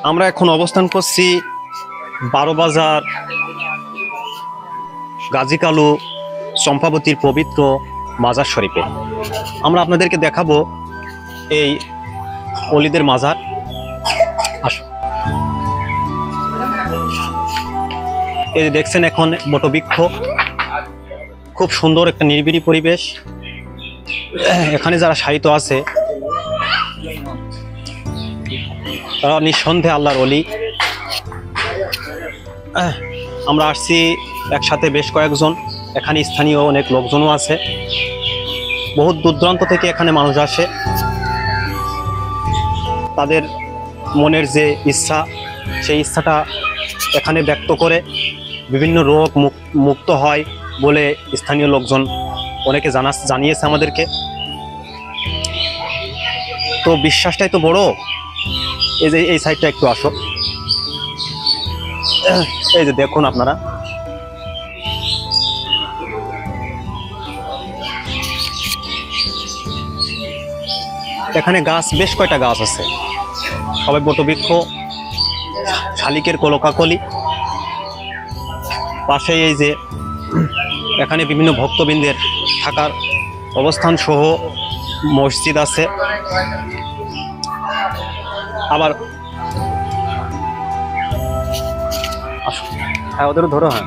আমরা এখন অবস্থান করছি 12 বাজার গাজী কালু চম্পাবতীর পবিত্র মাজার শরীফে। আমরা আপনাদেরকে দেখাবো এই অলিদের মাজার। এই যে দেখছেন এখন বটবৃক্ষ, খুব সুন্দর একটা নিরিবিলি পরিবেশ। এখানে যারা শায়িত আছে তারা নিঃসন্দেহে আল্লাহর ওলি। আমরা আসছি একসাথে বেশ কয়েকজন, এখানে স্থানীয় অনেক লোকজনও আছে, বহুত দূর দূরান্ত থেকে এখানে মানুষ আসে। তাদের মনের যে ইচ্ছা, সেই ইচ্ছাটা এখানে ব্যক্ত করে বিভিন্ন রোগ মুক্ত হয় বলে স্থানীয় লোকজন অনেকে জানিয়েছে আমাদেরকে। তো বিশ্বাসটাই তো বড়। এই যে এই সাইডটা একটু আসো, এই যে দেখুন আপনারা, এখানে গাছ বেশ কয়টা গাছ আছে, সবাই বটবৃক্ষ, শালিকের কলকাকলি। পাশে এই যে এখানে বিভিন্ন ভক্তবৃন্দের থাকার অবস্থান সহ মসজিদ আছে। আবার হ্যাঁ, ওদেরও ধরো। হ্যাঁ,